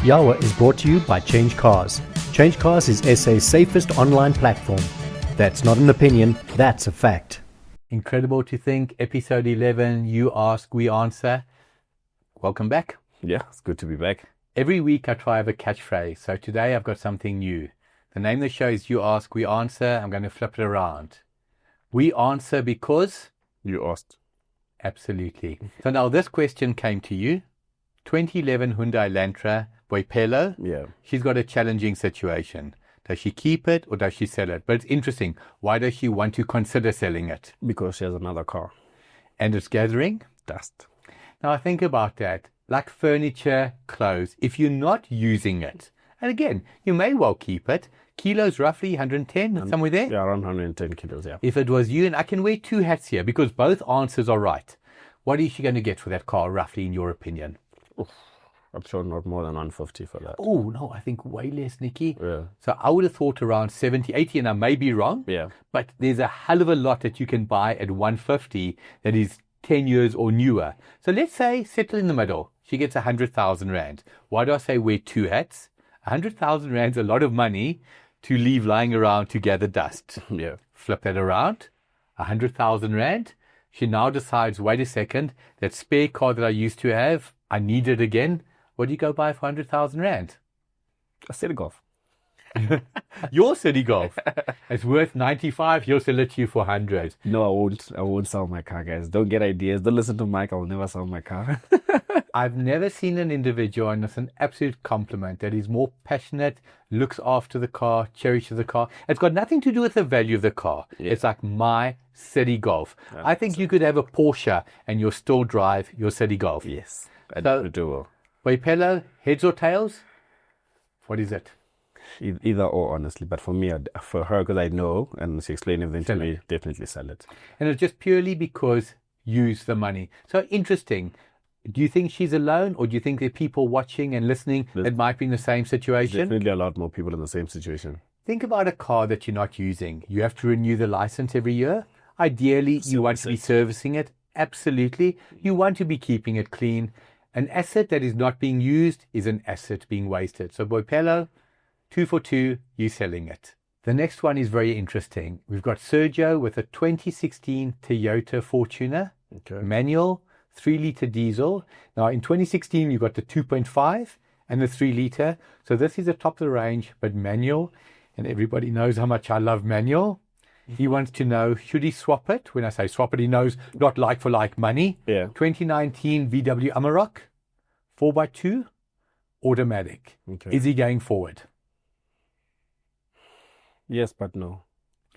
Yawa is brought to you by ChangeCars. ChangeCars is SA's safest online platform. That's not an opinion, that's a fact. Incredible to think, episode 11, you ask, we answer. Welcome back. Yeah, it's good to be back. Every week I try to have a catchphrase, so today I've got something new. The name of the show is You Ask, We Answer. I'm going to flip it around. We answer because... You asked. Absolutely. So now this question came to you. 2011 Hyundai Elantra, Boipelo. Yeah. She's got a challenging situation. Does she keep it or does she sell it? But it's interesting. Why does she want to consider selling it? Because she has another car. And it's gathering Dust. Now I think about that. Like furniture, clothes, if you're not using it, and again, you may well keep it. Kilos roughly 110, somewhere there? Yeah, around 110 kilos, yeah. If it was you, and I can wear two hats here because both answers are right. What is she going to get for that car, roughly, in your opinion? Oof, I'm sure not more than 150 for that. Oh, no, I think way less, Nikki. Yeah. So I would have thought around 70, 80, and I may be wrong. Yeah. But there's a hell of a lot that you can buy at 150 that is 10 years or newer. So let's say settle in the middle. She gets 100,000 Rand. Why do I say wear two hats? 100,000 Rand's a lot of money to leave lying around to gather dust. Yeah. Flip that around. 100,000 Rand. She now decides, wait a second, that spare car that I used to have, I need it again. What do you go buy for 100,000 Rand? A City Golf. Your City Golf. It's worth 95. He'll sell it to you for 100. No, I won't sell my car, guys. Don't get ideas. Don't listen to Mike. I'll never sell my car. I've never seen an individual, and it's an absolute compliment, that is more passionate, looks after the car, cherishes the car. It's got nothing to do with the value of the car. Yeah. It's like my City Golf. Yeah, I think you could have a Porsche and you'll still drive your City Golf. Yes, so, I do well. Boipelo, heads or tails? What is it? Either or, honestly. But for me, for her, because I know, and she explained everything to me, definitely sell it. And it's just purely because use the money. So interesting. Do you think she's alone, or do you think there are people watching and listening that might be in the same situation? Definitely a lot more people in the same situation. Think about a car that you're not using. You have to renew the license every year. Ideally, you want to be servicing it. Absolutely. You want to be keeping it clean. An asset that is not being used is an asset being wasted. So Boipelo, 2 for 2, you selling it. The next one is very interesting. We've got Sergio with a 2016 Toyota Fortuner, manual, 3-litre diesel. Now in 2016, you've got the 2.5 and the 3-litre. So this is the top of the range, but manual. And everybody knows how much I love manual. He wants to know, should he swap it? When I say swap it, he knows not like for like money. Yeah. 2019 VW Amarok, 4x2, automatic. Okay. Is he going forward? Yes, but no.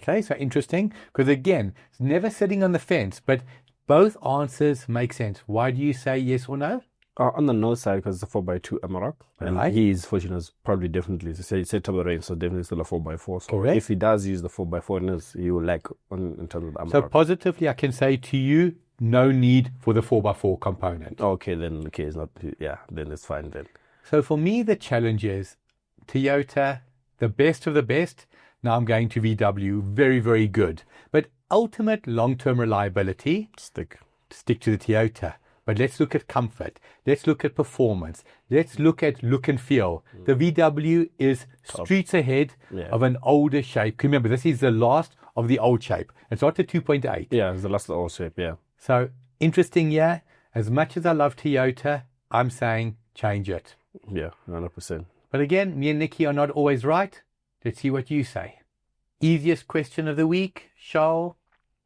Okay, so interesting. Because again, it's never sitting on the fence, but both answers make sense. Why do you say yes or no? On the no side, because it's a 4x2 Amarok. And his Fortuner is probably definitely, say top of the range, so definitely still a 4x4. So correct. If he does use the 4x4, he will lack in terms of the Amarok. So positively, I can say to you, no need for the 4x4 component. Okay, it's not, then it's fine then. So for me, the challenge is Toyota, the best of the best. Now I'm going to VW, very, very good. But ultimate long-term reliability, stick to the Toyota. But let's look at comfort. Let's look at performance. Let's look at look and feel. The VW is streets ahead of an older shape. Remember, this is the last of the old shape. It's not the 2.8. Yeah, it's the last of the old shape, yeah. So, interesting, yeah. As much as I love Toyota, I'm saying change it. Yeah, 100%. But again, me and Nikki are not always right. Let's see what you say. Easiest question of the week, Charles.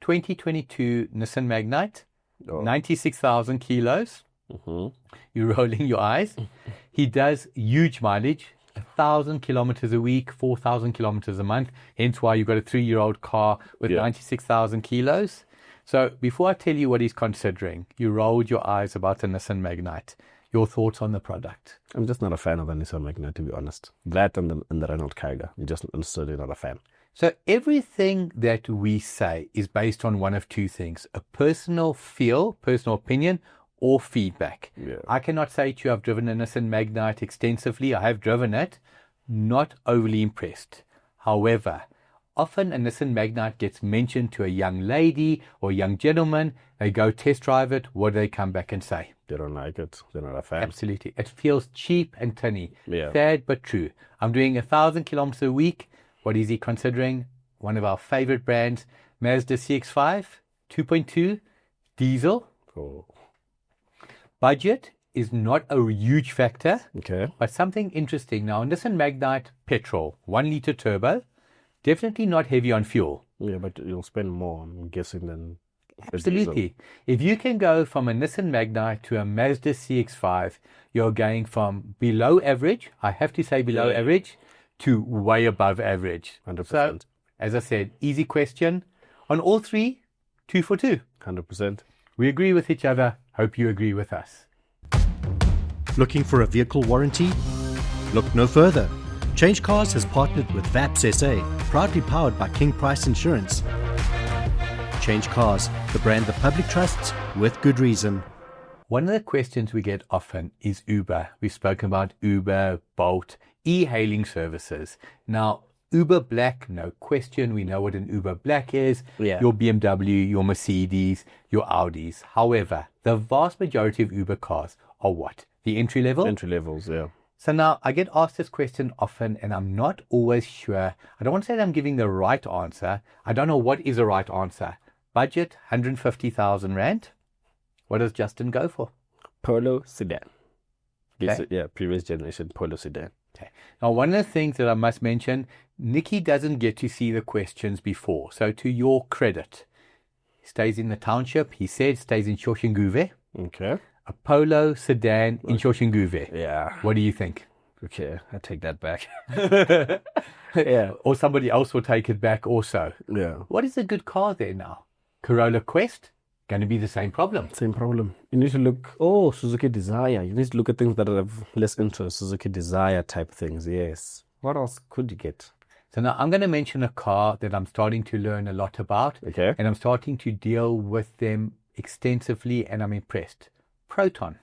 2022 Nissan Magnite. 96,000 kilos. You're rolling your eyes. He does huge mileage, 1,000 kilometers a week, 4,000 kilometers a month. Hence why you've got a 3-year-old car with 96,000 kilos. So before I tell you what he's considering, you rolled your eyes about the Nissan Magnite. Your thoughts on the product? I'm just not a fan of the Nissan Magnite, to be honest. That and the Renault Kiga. I'm just certainly not a fan. So everything that we say is based on one of two things: a personal feel, personal opinion, or feedback. Yeah. I cannot say to you I've driven a Nissan Magnite extensively. I have driven it, not overly impressed. However, often a Nissan Magnite gets mentioned to a young lady or young gentleman. They go test drive it. What do they come back and say? They don't like it. They're not a fan. Absolutely. It feels cheap and tinny. Yeah. Sad but true. I'm doing 1,000 kilometers a week. What is he considering? One of our favorite brands, Mazda CX-5, 2.2, diesel. Oh. Budget is not a huge factor, Okay. but something interesting. Now, Nissan Magnite petrol, 1 liter turbo, definitely not heavy on fuel. Yeah, but you'll spend more, I'm guessing, than Absolutely. If you can go from a Nissan Magnite to a Mazda CX-5, you're going from below average, I have to say below average, to way above average. 100%. So, as I said, easy question. On all three, 2 for 2. 100%. We agree with each other. Hope you agree with us. Looking for a vehicle warranty? Look no further. Change Cars has partnered with VAPS SA, proudly powered by King Price Insurance. Change Cars, the brand the public trusts with good reason. One of the questions we get often is Uber. We've spoken about Uber, Bolt, e-hailing services. Now, Uber Black, no question. We know what an Uber Black is. Yeah. Your BMW, your Mercedes, your Audis. However, the vast majority of Uber cars are what? The entry level? Entry levels, yeah. So now I get asked this question often and I'm not always sure. I don't want to say that I'm giving the right answer. I don't know what is the right answer. Budget, 150,000 Rand. What does Justin go for? Polo sedan. Yes, Okay. yeah, previous generation Polo sedan. Okay. Now, one of the things that I must mention, Nikki doesn't get to see the questions before. So to your credit, he stays in the township. He said stays in Shoshinguve. Okay. A Polo sedan in Shoshinguve. Yeah. What do you think? Okay, I take that back. Yeah. Or somebody else will take it back also. Yeah. What is a good car there now? Corolla Quest? Going to be the same problem. Same problem. You need to look, Suzuki Desire. You need to look at things that have less interest. Suzuki Desire type things, yes. What else could you get? So now I'm going to mention a car that I'm starting to learn a lot about. Okay. And I'm starting to deal with them extensively and I'm impressed. Proton.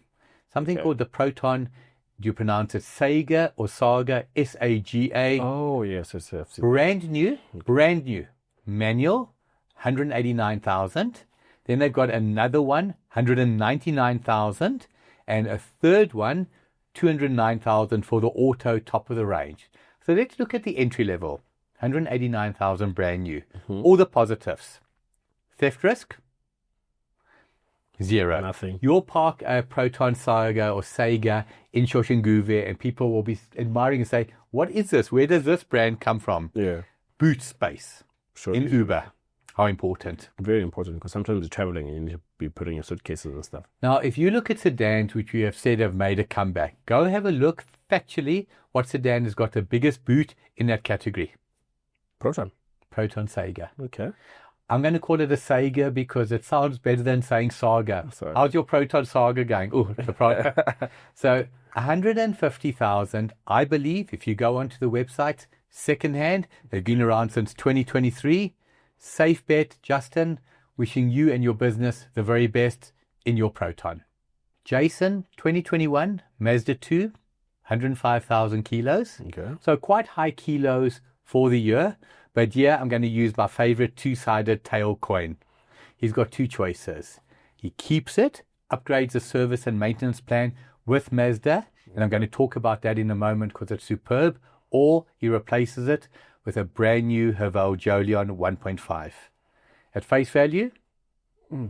Something called the Proton. Do you pronounce it Saga or Saga? S-A-G-A. Oh, yes, yes, yes. Brand new. Manual, 189,000. Then they've got another one, 199,000. And a third one, 209,000 for the auto top of the range. So let's look at the entry level. 189,000 brand new. All the positives. Theft risk? 0. Nothing. You'll park a Proton Saga or Saga in Shoshinguve and people will be admiring and say, what is this? Where does this brand come from? Yeah. Boot space Sure. in Uber. How important. Very important because sometimes you're traveling and you need to be putting your suitcases and stuff. Now, if you look at sedans, which we have said have made a comeback, go have a look factually what sedan has got the biggest boot in that category. Proton. Proton Saga. Okay. I'm going to call it a Saga because it sounds better than saying Saga. Sorry. How's your Proton Saga going? Oh, so 150,000, I believe, if you go onto the website, secondhand, they've been around since 2023. Safe bet, Justin. Wishing you and your business the very best in your Proton. Jason, 2021, Mazda 2, 105,000 kilos. Okay. So quite high kilos for the year. But yeah, I'm going to use my favorite two-sided tail coin. He's got two choices. He keeps it, upgrades the service and maintenance plan with Mazda, and I'm going to talk about that in a moment because it's superb, or he replaces it with a brand new Haval Jolion 1.5. At face value,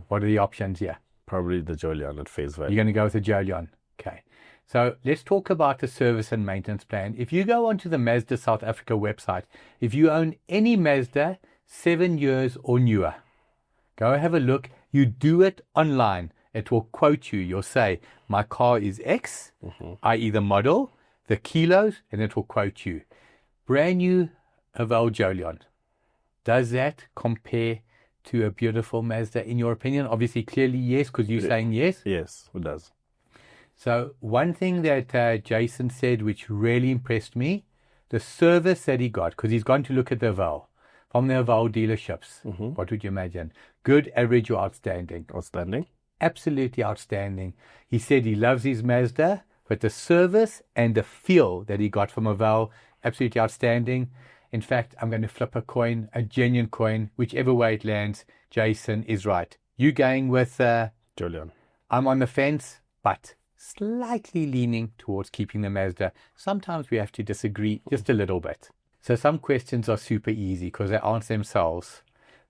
what are the options here? Probably the Jolion at face value. You're going to go with the Jolion. Okay. So let's talk about the service and maintenance plan. If you go onto the Mazda South Africa website, if you own any Mazda 7 years or newer, go have a look. You do it online. It will quote you. You'll say, my car is X, i.e. the model, the kilos, and it will quote you. Brand new Haval Jolion. Does that compare to a beautiful Mazda in your opinion? Obviously, clearly yes, because you're saying yes. Yes, it does. So one thing that Jason said, which really impressed me, the service that he got, because he's gone to look at the Haval, from the Haval dealerships. What would you imagine? Good, average, or outstanding? Outstanding. Absolutely outstanding. He said he loves his Mazda, but the service and the feel that he got from Haval, absolutely outstanding. In fact, I'm going to flip a coin, a genuine coin, whichever way it lands. Jason is right. You going with Julian. I'm on the fence, but slightly leaning towards keeping the Mazda. Sometimes we have to disagree just a little bit. So some questions are super easy because they answer themselves.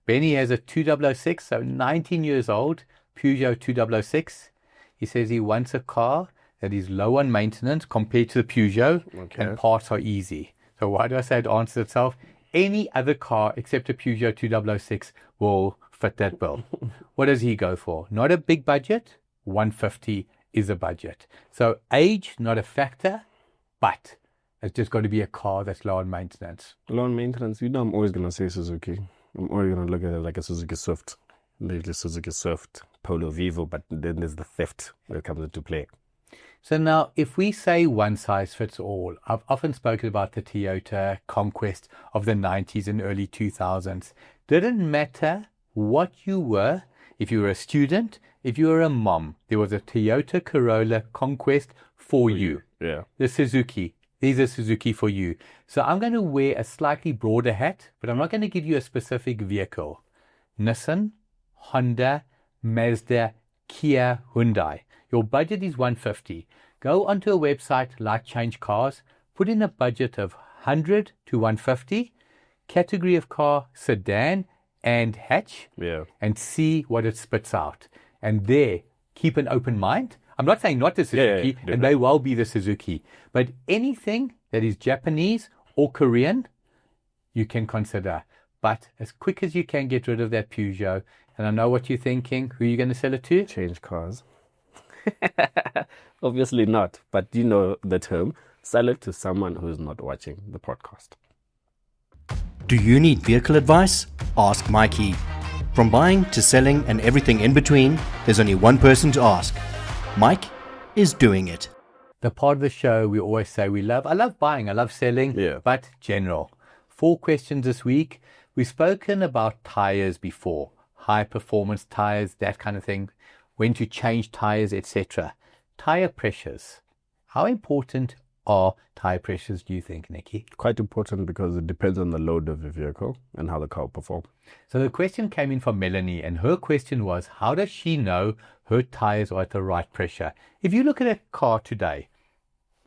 Benny has a 2006, so 19 years old, Peugeot 2006. He says he wants a car that is low on maintenance compared to the Peugeot, and parts are easy. So why do I say it answers itself? Any other car except a Peugeot 2006 will fit that bill. What does he go for? Not a big budget. 150 is a budget. So age, not a factor, but it's just got to be a car that's low on maintenance. Low on maintenance, I'm always going to say Suzuki. I'm always going to look at it like a Suzuki Swift. Lately Suzuki Swift, Polo Vivo, but then there's the theft that comes into play. So now, if we say one size fits all, I've often spoken about the Toyota Conquest of the 90s and early 2000s. Didn't matter what you were, if you were a student, if you were a mom, there was a Toyota Corolla Conquest for you. Yeah. The Suzuki. There's a Suzuki for you. So I'm going to wear a slightly broader hat, but I'm not going to give you a specific vehicle. Nissan, Honda, Mazda, Kia, Hyundai. Your budget is 150. Go onto a website like ChangeCars, put in a budget of 100 to 150, category of car, sedan and hatch, and see what it spits out. And there, keep an open mind. I'm not saying not the Suzuki, and may well be the Suzuki, but anything that is Japanese or Korean, you can consider. But as quick as you can, get rid of that Peugeot. And I know what you're thinking. Who are you going to sell it to? ChangeCars. Obviously not, but you know the term. Sell it to someone who's not watching the podcast. Do you need vehicle advice? Ask Mikey. From buying to selling and everything in between, there's only one person to ask. Mike is doing it. The part of the show we always say I love buying, I love selling, but general. 4 questions this week. We've spoken about tires before, high performance tires, that kind of thing, when to change tires, etc. Tire pressures. How important are tire pressures, do you think, Nikki? Quite important because it depends on the load of the vehicle and how the car will perform. So the question came in from Melanie, and her question was, how does she know her tires are at the right pressure? If you look at a car today,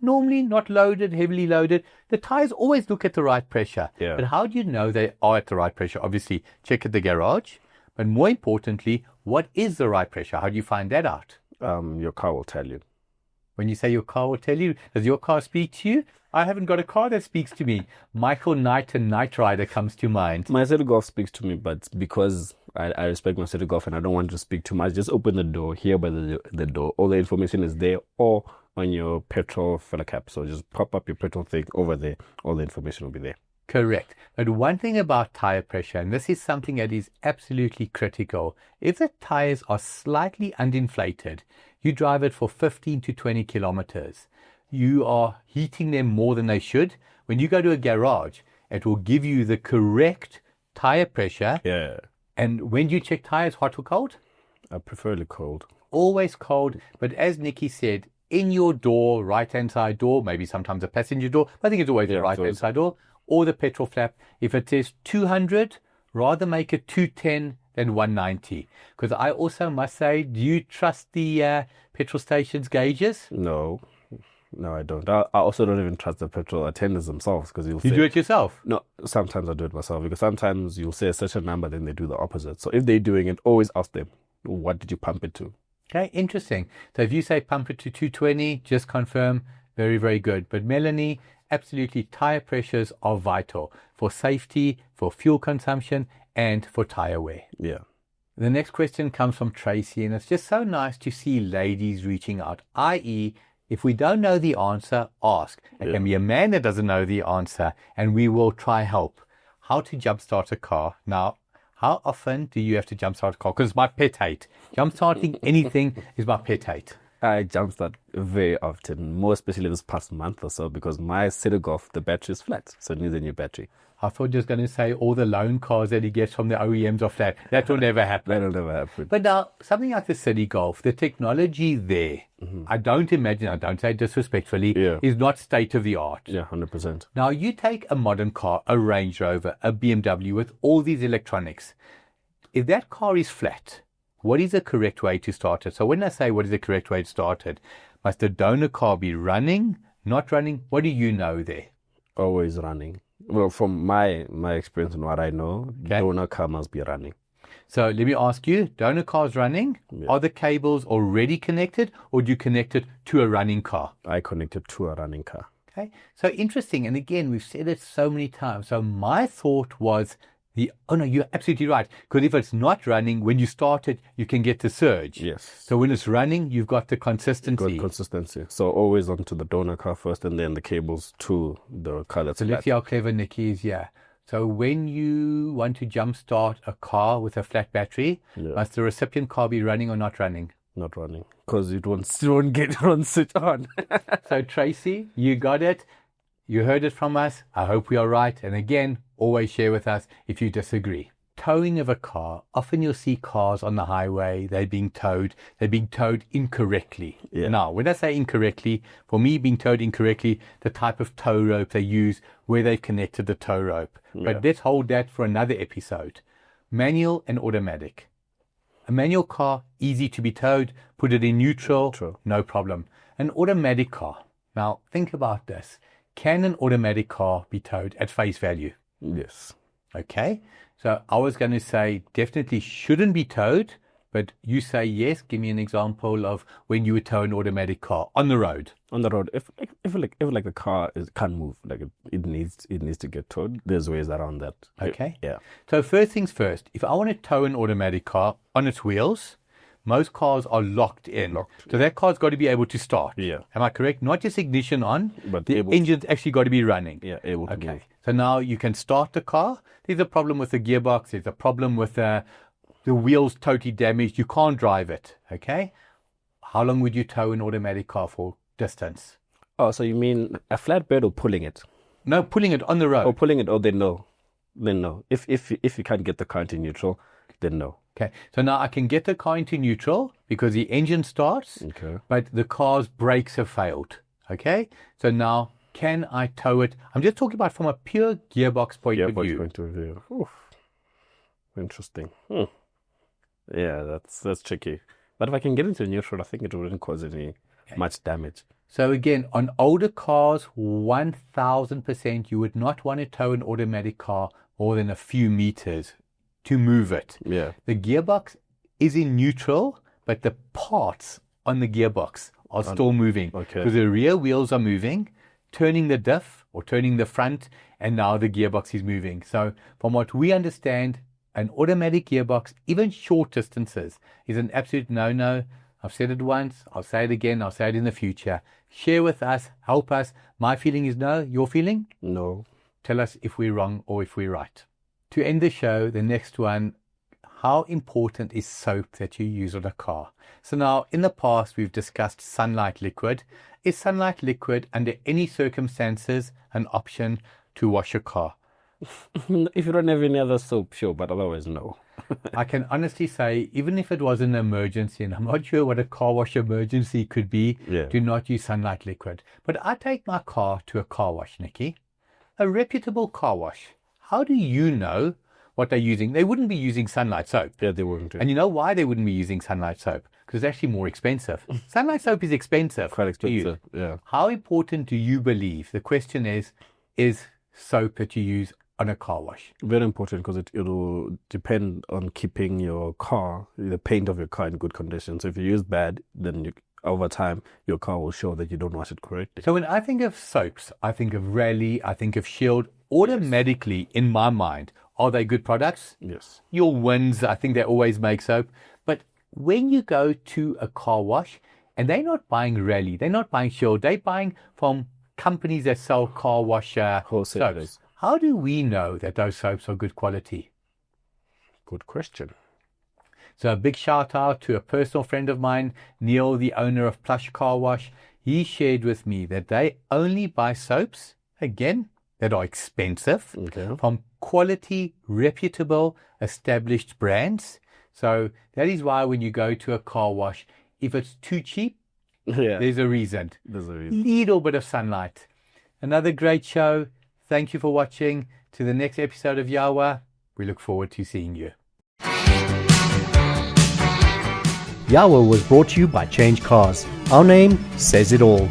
normally not loaded, heavily loaded, the tires always look at the right pressure. But how do you know they are at the right pressure? Obviously, check at the garage. But more importantly, what is the right pressure? How do you find that out? Your car will tell you. When you say your car will tell you, does your car speak to you? I haven't got a car that speaks to me. Michael Knight and Knight Rider comes to mind. My City Golf speaks to me, but because I respect my City Golf and I don't want to speak too much, just open the door, here by the door. All the information is there, or on your petrol filler cap. So just pop up your petrol thing over there. All the information will be there. Correct. But one thing about tire pressure, and this is something that is absolutely critical, if the tires are slightly underinflated, you drive it for 15 to 20 kilometers, you are heating them more than they should. When you go to a garage, it will give you the correct tire pressure. And when you check tires, hot or cold? Preferably cold. Always cold. But as Nikki said, in your door, right-hand side door, maybe sometimes a passenger door, I think it's always the right-hand side door, or the petrol flap. If it says 200, rather make it 210 than 190. Because I also must say, do you trust the petrol stations gauges? No, I don't. I also don't even trust the petrol attendants themselves, because you do it yourself? No, sometimes I do it myself, because sometimes you'll say such a number, then they do the opposite. So if they're doing it, always ask them, what did you pump it to? Okay, interesting. So if you say pump it to 220, just confirm. Very, very good. But Melanie, absolutely, tire pressures are vital for safety, for fuel consumption, and for tire wear. The next question comes from Tracy, and it's just so nice to see ladies reaching out, i.e., if we don't know the answer, ask. It can be a man that doesn't know the answer, and we will try help. How to jumpstart a car. Now, how often do you have to jumpstart a car? Because it's my pet hate. Jumpstarting anything is my pet hate. I jump start very often, more especially this past month or so, because my City Golf, the battery is flat, so it needs a new battery. I thought you was going to say all the loan cars that he gets from the OEMs are flat. That will never happen. That'll never happen. But now, something like the City Golf, the technology there, I don't imagine, I don't say disrespectfully, is not state of the art. Yeah, 100%. Now, you take a modern car, a Range Rover, a BMW with all these electronics. If that car is flat, what is the correct way to start it? So when I say what is the correct way to start it, must the donor car be running, not running? What do you know there? Always running. Well, from my experience and what I know, donor car must be running. So let me ask you, donor car's running? Yeah. Are the cables already connected, or do you connect it to a running car? I connected to a running car. Okay, so interesting. And again, we've said it so many times. So my thought was oh no, you're absolutely right. Because if it's not running, when you start it, you can get the surge. Yes. So when it's running, you've got the consistency. Good consistency. So always onto the donor car first, and then the cables to the car that's So flat. let's see how clever Nikki is here. So when you want to jumpstart a car with a flat battery, must the recipient car be running or not running? Not running, because it won't switch on. So Tracy, you got it. You heard it from us. I hope we are right. And again, always share with us if you disagree. Towing of a car. Often you'll see cars on the highway. They're being towed incorrectly. Yeah. Now, when I say incorrectly, for me, being towed incorrectly, the type of tow rope they use, where they've connected the tow rope. But let's hold that for another episode. Manual and automatic. A manual car, easy to be towed. Put it in neutral, no problem. An automatic car. Now, think about this. Can an automatic car be towed at face value? Yes. Okay. So I was going to say definitely shouldn't be towed, but you say yes. Give me an example of when you would tow an automatic car on the road. On the road, if the car can't move, like it needs to get towed, there's ways around that. Okay. Yeah. So first things first, if I want to tow an automatic car on its wheels, most cars are locked in. So that car's got to be able to start. Yeah. Am I correct? Not just ignition on, but the engine's actually got to be running. Yeah, able to Okay. move. So now you can start the car. There's a problem with the gearbox. There's a problem with the wheels totally damaged. You can't drive it. Okay. How long would you tow an automatic car for distance? Oh, so you mean a flatbed or pulling it? No, pulling it on the road. Or pulling it, then no. Then no. If you can't get the car into neutral, then no. Okay, so now I can get the car into neutral because the engine starts, but the car's brakes have failed. Okay, so now can I tow it? I'm just talking about from a pure gearbox point of view. Oof. Interesting. Yeah, that's tricky. But if I can get into neutral, I think it wouldn't cause any much damage. So again, on older cars, 1000%, you would not want to tow an automatic car more than a few meters to move it. Yeah. The gearbox is in neutral, but the parts on the gearbox are still moving. Okay. Because the rear wheels are moving, turning the diff or turning the front, and now the gearbox is moving. So from what we understand, an automatic gearbox, even short distances, is an absolute no-no. I've said it once, I'll say it again, I'll say it in the future. Share with us, help us. My feeling is no. Your feeling? No. Tell us if we're wrong or if we're right. To end the show, the next one, how important is soap that you use on a car? So now, in the past, we've discussed sunlight liquid. Is sunlight liquid, under any circumstances, an option to wash a car? If you don't have any other soap, sure, but otherwise, no. I can honestly say, even if it was an emergency, and I'm not sure what a car wash emergency could be, do not use sunlight liquid. But I take my car to a car wash, Nikki. A reputable car wash. How do you know what they're using? They wouldn't be using sunlight soap. Yeah, they wouldn't. And you know why they wouldn't be using sunlight soap? Because it's actually more expensive. Sunlight soap is expensive. Quite expensive, yeah. How important do you believe? The question is soap that you use on a car wash? Very important, because it'll depend on keeping your car, the paint of your car, in good condition. So if you use bad, then over time, your car will show that you don't wash it correctly. So when I think of soaps, I think of Raleigh, I think of Shield. Automatically, in my mind, are they good products? Yes. Your Wins, I think they always make soap. But when you go to a car wash, and they're not buying Raleigh, they're not buying Shield, they're buying from companies that sell car wash soaps. How do we know that those soaps are good quality? Good question. So a big shout out to a personal friend of mine, Neil, the owner of Plush Car Wash. He shared with me that they only buy soaps, again, that are expensive, from quality, reputable, established brands. So that is why when you go to a car wash, if it's too cheap, there's a reason. Little bit of sunlight. Another great show. Thank you for watching. To the next episode of Yawa. We look forward to seeing you. Yawa was brought to you by Change Cars. Our name says it all.